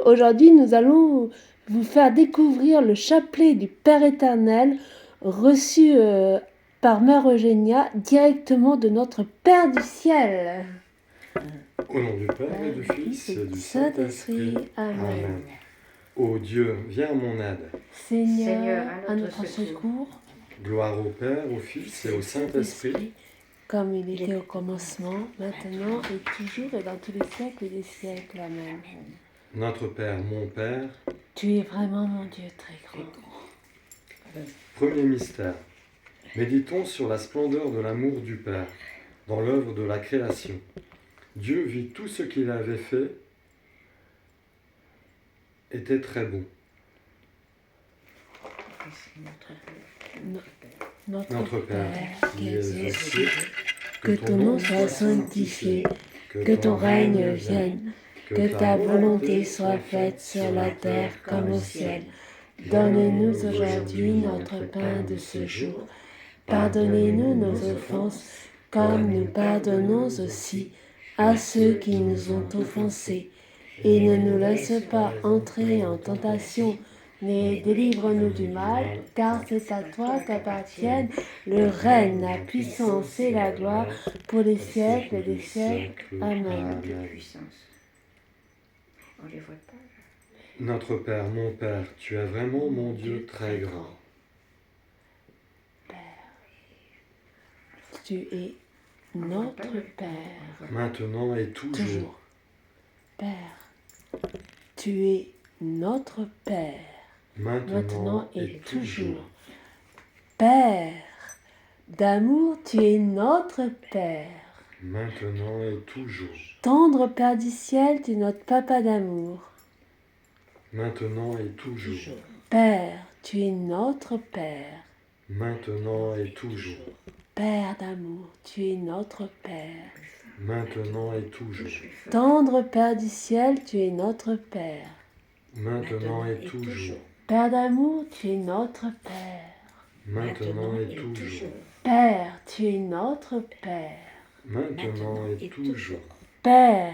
aujourd'hui nous allons vous faire découvrir le chapelet du Père éternel reçu par Mère Eugénia directement de notre Père du ciel. Au nom du Père et du Fils et du Saint-Esprit. Amen. Ô Dieu, viens à mon aide. Seigneur, à notre secours. Gloire au Père, au Fils et au Saint-Esprit. Comme il était au commencement, maintenant et toujours et dans tous les siècles des siècles. Amen. Notre Père, mon Père. Tu es vraiment mon Dieu très grand. Premier mystère. Méditons sur la splendeur de l'amour du Père dans l'œuvre de la création. Dieu vit tout ce qu'il avait fait était très bon. Notre Père, qui es aux cieux, que ton nom soit sanctifié, que ton règne vienne, que ta volonté soit faite sur la terre comme au ciel. Donne-nous aujourd'hui notre pain de ce jour. Pardonnez-nous nos offenses, comme nous pardonnons aussi à ceux qui nous ont offensés. Et ne nous laisse pas entrer en tentation, mais délivre-nous du mal, car c'est à toi qu'appartiennent le règne, la puissance et la gloire pour les siècles des siècles. Amen. On les voit pas. Notre Père, mon Père, tu es vraiment mon Dieu très grand. Père, tu es notre Père. Maintenant et toujours. Père, tu es notre Père. Maintenant et toujours. Père, d'amour, tu es notre Père. Maintenant et toujours. Tendre Père du ciel, tu es notre Papa d'amour. Maintenant et toujours. Père, tu es notre Père. Maintenant et toujours. Père d'amour, tu es notre Père. Maintenant et toujours. Tendre Père du ciel, tu es notre Père. Maintenant et toujours. Père d'amour, tu es notre Père. Maintenant et toujours. Père, tu es notre Père. Maintenant et toujours. Père,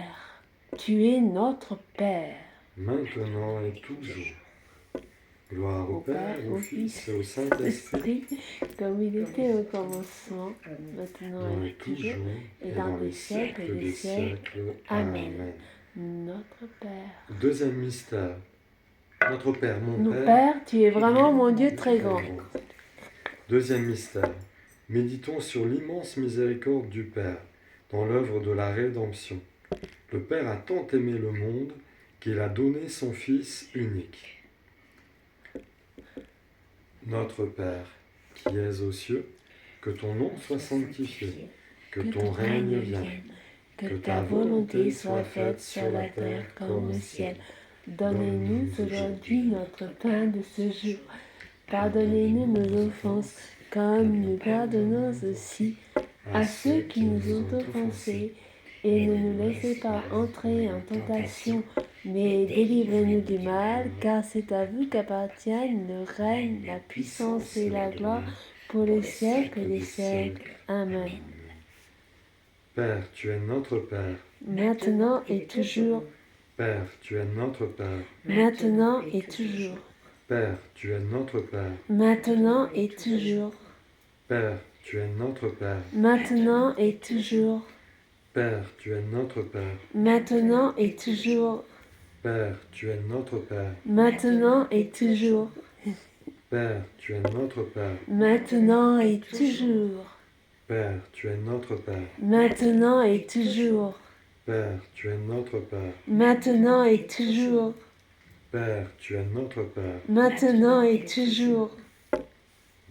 tu es notre Père. Maintenant et toujours. Gloire au Père, au Fils et au Saint-Esprit, comme il était au commencement, maintenant et toujours, et dans les siècles des siècles. Amen. Notre Père. Deuxième mystère. Notre Père, mon Père, tu es vraiment mon Dieu très grand. Deuxième mystère. Méditons sur l'immense miséricorde du Père dans l'œuvre de la rédemption. Le Père a tant aimé le monde qu'il a donné son Fils unique. Notre Père, qui es aux cieux, que ton nom soit sanctifié, que ton règne vienne, que ta volonté soit faite sur la terre comme au ciel. Donne-nous aujourd'hui notre pain de ce jour. Pardonnez-nous nos offenses, comme nous pardonnons aussi à ceux qui nous ont offensés. Et ne nous laissez pas entrer en tentation, mais délivrez-nous du mal, car c'est à vous qu'appartiennent le règne, la puissance et la gloire pour les siècles des siècles. Amen. Père, tu es notre Père. Maintenant et toujours. Père, tu es notre Père. Maintenant et toujours. Père, tu es notre Père. Maintenant et toujours. Père, tu es notre Père. Maintenant et toujours. Père, tu es notre Père. Maintenant et toujours. Père, tu es notre Père. Maintenant et toujours. Père, tu es notre Père. Maintenant et toujours. Père, tu es notre Père. Maintenant et toujours. Père, tu es notre Père. Maintenant et toujours. Père, tu es notre Père. Maintenant et toujours.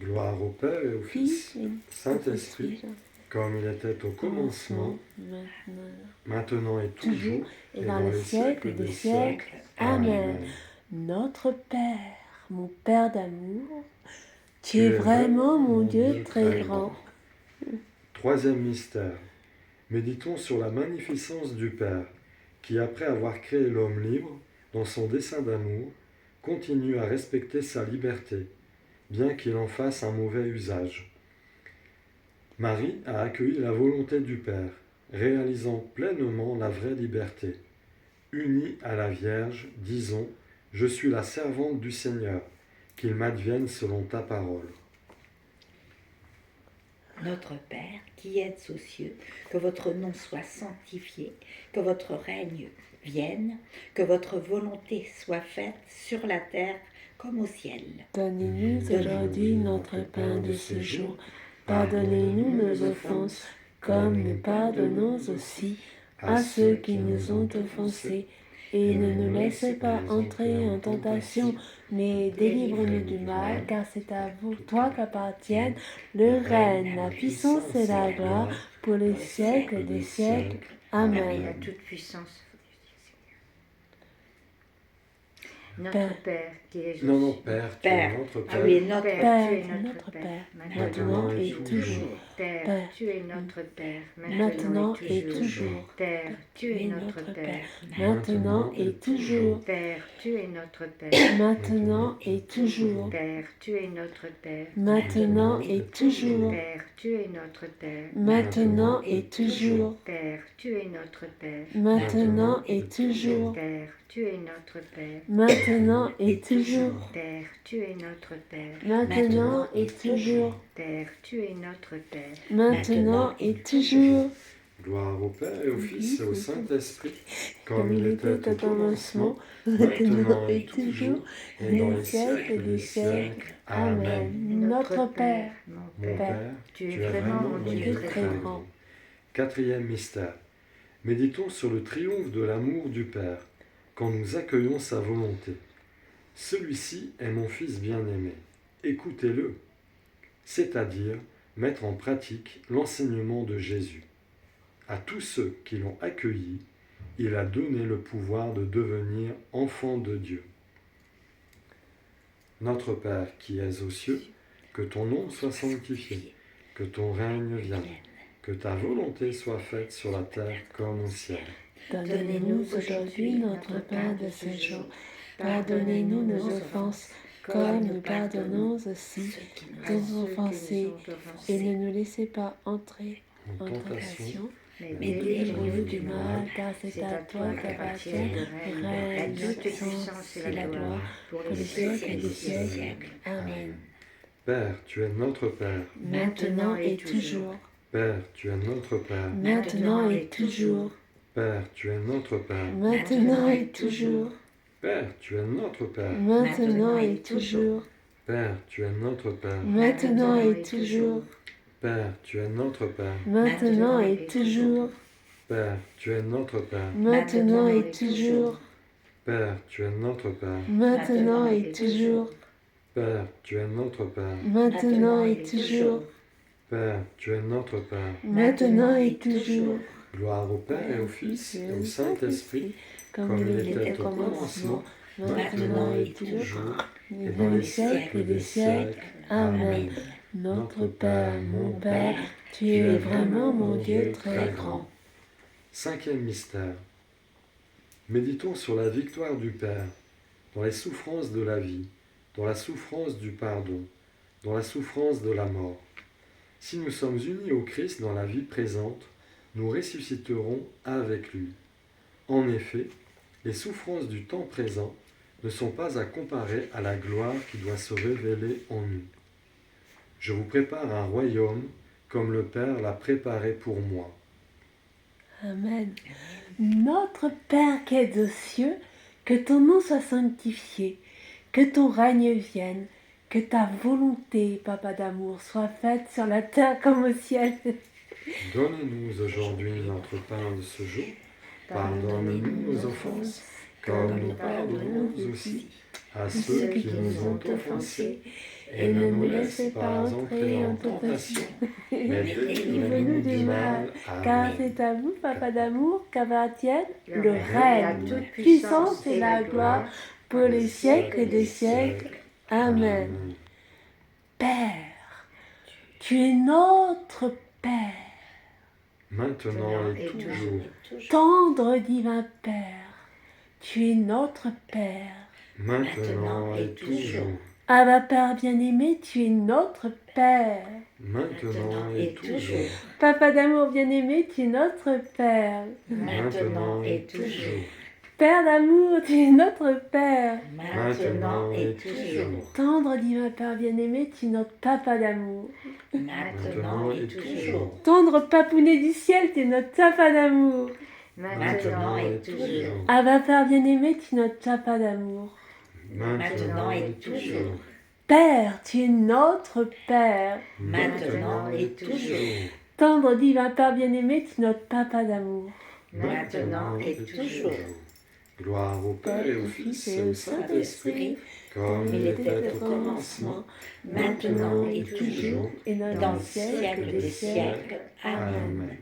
Gloire au Père et au Fils, Saint-Esprit, comme il était au commencement, maintenant et toujours, et dans les siècles des siècles. Amen. Notre Père, mon Père d'amour, tu es vraiment mon Dieu très grand. Troisième mystère. Méditons sur la magnificence du Père, qui après avoir créé l'homme libre, dans son dessein d'amour, continue à respecter sa liberté, bien qu'il en fasse un mauvais usage. Marie a accueilli la volonté du Père, réalisant pleinement la vraie liberté. unis à la Vierge, disons, je suis la servante du Seigneur, qu'il m'advienne selon ta parole. Notre Père, qui êtes aux cieux, que votre nom soit sanctifié, que votre règne vienne, que votre volonté soit faite sur la terre comme au ciel. Donnez-nous aujourd'hui notre pain de ce jour. Pardonnez-nous nos offenses, comme nous pardonnons aussi à ceux qui nous ont offensés. Et ne nous laissez pas entrer en tentation, mais délivre-nous du mal, car c'est à vous, toi, qu'appartiennent le règne, la puissance et la gloire, pour les siècles des siècles. Amen. La toute puissance. Père. Notre Père qui es Non, non, Père, tu es Père. notre Père. Ah oui, notre Père, Père, tu es notre notre Père, Père, maintenant et toujours. Père, Père, tu es notre Père, maintenant et toujours. Père, tu es notre Père, maintenant et toujours. Père, tu es notre Père, Maintenant et toujours. Père, tu es notre Père, Maintenant et toujours. Père, tu es notre Père, Maintenant et toujours. Père, tu es notre Père, Maintenant et toujours. Père, tu es notre Père, Maintenant et toujours. Père, tu es notre Père, Maintenant et toujours. Père, tu es notre Père, Maintenant et toujours. Gloire au Père et au Fils et au Saint-Esprit, comme il était au au commencement, maintenant et toujours, et dans les siècles des siècles. Amen. Notre Père, Mon Père, tu es vraiment mon Dieu très grand. Quatrième mystère. Méditons sur le triomphe de l'amour du Père, quand nous accueillons sa volonté. Celui-ci est mon Fils bien-aimé. Écoutez-le. C'est-à-dire mettre en pratique l'enseignement de Jésus. À tous ceux qui l'ont accueilli, il a donné le pouvoir de devenir enfants de Dieu. Notre Père qui es aux cieux, que ton nom soit sanctifié, que ton règne vienne, que ta volonté soit faite sur la terre comme au ciel. Donnez-nous aujourd'hui notre pain de ce jour. Pardonnez-nous nos offenses, comme nous pardonnons aussi aux offensés. Et ne nous laissez pas entrer en tentation, mais délivre-nous du mal, car c'est à toi qu'appartient le règne, la puissance et la gloire, pour les siècles des siècles. Amen. Père, tu es notre Père. Maintenant et toujours. Père, tu es notre Père. Maintenant et toujours. Père, tu es notre Père. Maintenant et toujours. Père, tu es notre Père. Maintenant et toujours. Père, tu es notre Père. Maintenant et toujours. Père, tu es notre Père. Maintenant et toujours. Père, tu es notre Père. Maintenant et toujours. Père, tu es notre Père. Maintenant et toujours. Père, tu es notre Père. Maintenant et toujours. Père, tu es notre Père. Maintenant et toujours. Gloire au Père et au Fils et au Saint-Esprit, comme il était au commencement, maintenant et toujours, et dans les siècles des siècles. Amen. Notre Père, mon Père, tu es vraiment mon Dieu très grand. Cinquième mystère. Méditons sur la victoire du Père, dans les souffrances de la vie, dans la souffrance du pardon, dans la souffrance de la mort. Si nous sommes unis au Christ dans la vie présente, nous ressusciterons avec lui. En effet, les souffrances du temps présent ne sont pas à comparer à la gloire qui doit se révéler en nous. Je vous prépare un royaume comme le Père l'a préparé pour moi. Amen. Notre Père qui es aux cieux, que ton nom soit sanctifié, que ton règne vienne, que ta volonté, Papa d'amour, soit faite sur la terre comme au ciel. Donne-nous aujourd'hui notre pain de ce jour. Pardonne-nous nos offenses, comme nous pardonnons aussi à ceux qui nous ont offensés. Et ne nous laissez pas entrer en tentation, mais délivre-nous du mal. Car Amen. c'est à vous, Papa d'amour, qu'appartiennent le règne, la puissance et la gloire pour les siècles des siècles. Amen. Père, tu es notre Père. Maintenant et toujours. Tendre divin Père, tu es notre Père. Maintenant et toujours. Abba Père bien-aimé, tu es notre Père. Maintenant et toujours. Papa d'amour bien-aimé, tu es notre Père. Maintenant et toujours. Père d'amour, tu es notre Père. maintenant et toujours, Tendre divin Père bien-aimé, tu es notre Papa d'amour. maintenant et toujours, Tendre papounet du ciel, tu es notre Papa d'amour. maintenant et toujours, Abba Père bien-aimé, tu es notre Papa d'amour. maintenant et toujours, Père, tu es notre Père. maintenant et toujours, Tendre divin Père bien-aimé, tu es notre Papa d'amour. maintenant et toujours. Gloire au Père et au Fils et au Saint-Esprit, comme il était au commencement, maintenant et toujours, et dans dans le le siècle siècle des siècles. Amen. Amen.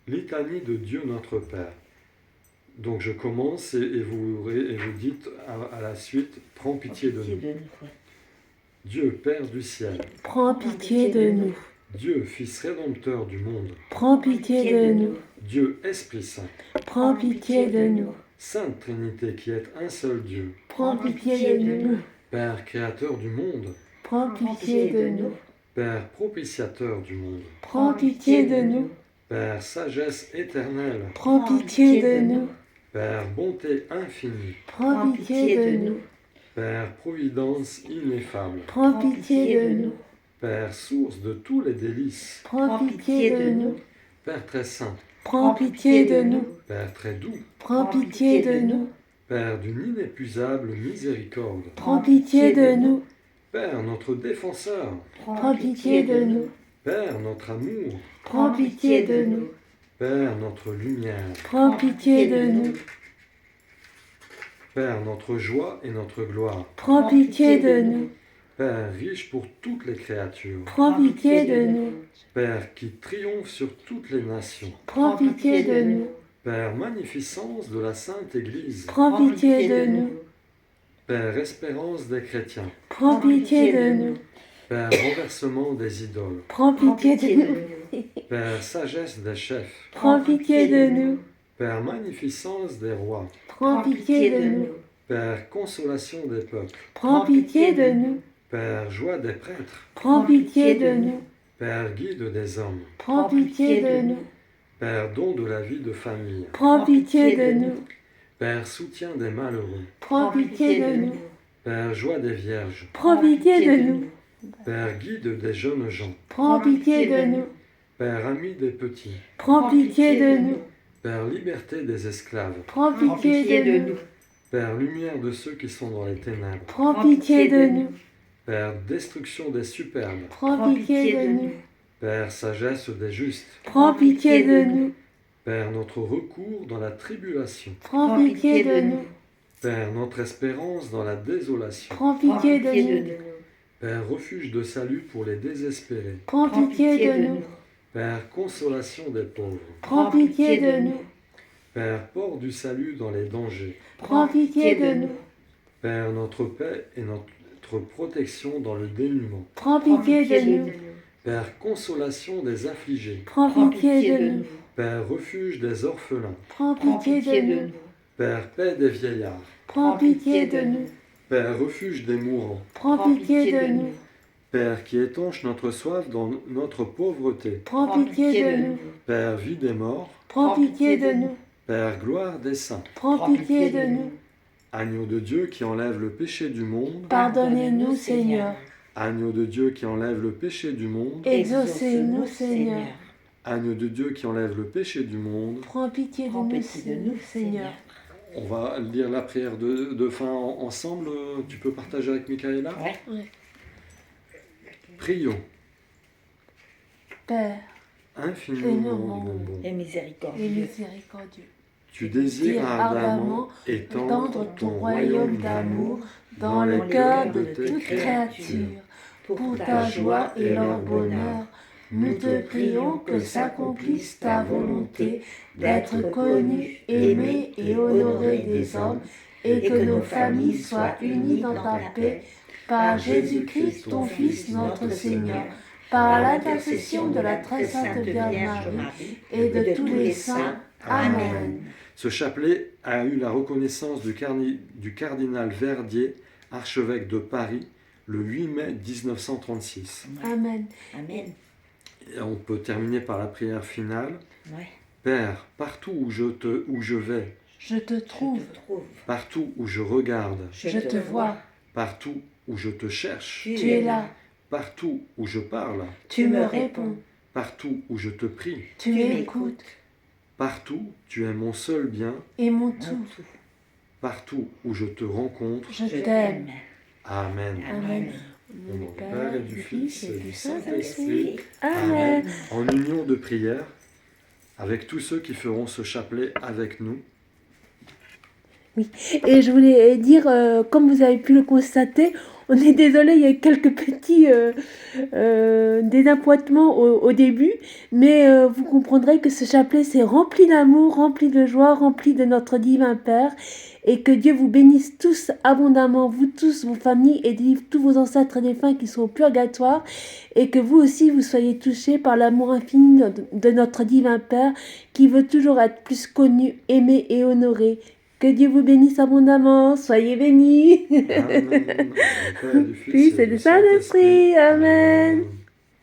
Litanie de Dieu notre Père. Donc je commence et vous dites à la suite, prends pitié de nous. Dieu, Père du ciel, Prends pitié de nous. Dieu, Fils rédempteur du monde, Prends pitié de nous. Dieu, Esprit Saint, Prends pitié de nous. Sainte Trinité qui est un seul Dieu, Prends pitié de nous. Père créateur du monde, Prends pitié de nous. Père propitiateur du monde, Prends pitié de nous. Père sagesse éternelle, Prends pitié de nous. Père bonté infinie, Prends pitié de nous. Père providence ineffable, Prends pitié de nous. Père source de tous les délices, Prends pitié de nous. Père très saint, Prends pitié de nous. Père très doux, Prends pitié de nous. Père d'une inépuisable miséricorde, Prends pitié de nous. Père notre défenseur, Prends pitié de nous. Père notre amour, Prends pitié de nous. Père notre lumière, Prends pitié de nous. Père notre joie et notre gloire, Prends pitié de nous. Père riche pour toutes les créatures, Prends pitié de nous. Père qui triomphe sur toutes les nations, Prends pitié de nous. Père magnificence de la Sainte Église, Prends pitié de nous. Père espérance des chrétiens, Prends pitié de nous. Père renversement des idoles, Prends pitié de nous. Père sagesse des chefs, Prends pitié de nous. Père magnificence des rois, Prends pitié de nous. Père consolation des peuples, Prends pitié de nous. Père joie des prêtres, Prends pitié de nous. Père guide des hommes, Prends pitié de nous. Père don de la vie de famille, Prends pitié de nous. Père soutien des malheureux, Prends pitié de nous. Père joie des vierges, Prends pitié de nous. Père guide des jeunes gens, Prends pitié de nous. Père ami des petits, Prends pitié de nous. Père liberté des esclaves, Prends pitié de nous. Père lumière de ceux qui sont dans les ténèbres, Prends pitié de nous. Père destruction des superbes, Prends pitié de nous. Père sagesse des justes, Prends pitié de nous. Père notre recours dans la tribulation, Prends pitié de nous. Père notre espérance dans la désolation, Prends pitié de nous. Père refuge de salut pour les désespérés, Prends pitié de nous. Père consolation des pauvres, Prends pitié de nous. Père port du salut dans les dangers, Prends pitié de nous. Père notre paix et notre protection dans le dénuement, Prends pitié de nous. Père consolation des affligés, Prends pitié de nous. Père refuge des orphelins, Prends pitié de nous. Père paix des vieillards, Prends pitié de nous. Père refuge des mourants, Prends pitié de nous. Père qui étanche notre soif dans notre pauvreté, Prends pitié de nous. Père vie des morts, Prends pitié de nous. Père gloire des saints, Prends pitié de nous. Agneau de Dieu qui enlève le péché du monde, Pardonnez-nous, Seigneur. Agneau de Dieu qui enlève le péché du monde, Exaucez-nous, Seigneur. Agneau de Dieu qui enlève le péché du monde. Prends pitié de nous, Seigneur. On va lire la prière de fin ensemble. Tu peux partager avec Michaela ? Ouais. Prions. Père, Infiniment Énormément. bon, Et et miséricordieux. miséricordieux, tu désires ardemment étendre ton royaume d'amour dans le cœur de toute créature. pour ta joie et leur bonheur, nous te prions que s'accomplisse ta volonté d'être connu, aimé et honoré des hommes, et que nos familles soient unies dans ta paix, par Jésus-Christ, ton Fils, notre Seigneur, par l'intercession de la très sainte Vierge Marie et de tous les saints. Amen. Ce chapelet a eu la reconnaissance du cardinal Verdier, archevêque de Paris, le 8 mai 1936. Amen. Amen. Et on peut terminer par la prière finale. Ouais. Père, partout où je vais, Je te trouve. Partout où je regarde, Je te vois. partout où je te cherche, Tu es là. partout où je parle, Tu me réponds. partout où je te prie, Tu m'écoutes. partout tu es mon seul bien, Et mon tout. partout où je te rencontre. Je t'aime. Amen. Amen. Au nom du Père et du Fils et du Saint-Esprit. Amen. En union de prière avec tous ceux qui feront ce chapelet avec nous. Et je voulais dire, comme vous avez pu le constater, on est désolé, il y a quelques petits désappointements au début, mais vous comprendrez que ce chapelet, c'est rempli d'amour, rempli de joie, rempli de notre divin Père, et que Dieu vous bénisse tous abondamment, vous tous, vos familles, et délivre tous vos ancêtres défunts qui sont au purgatoire, et que vous aussi, vous soyez touchés par l'amour infini de notre divin Père, qui veut toujours être plus connu, aimé et honoré. Que Dieu vous bénisse abondamment. Soyez bénis. Amen. Au nom du Père et du Fils et du Saint-Esprit. Amen.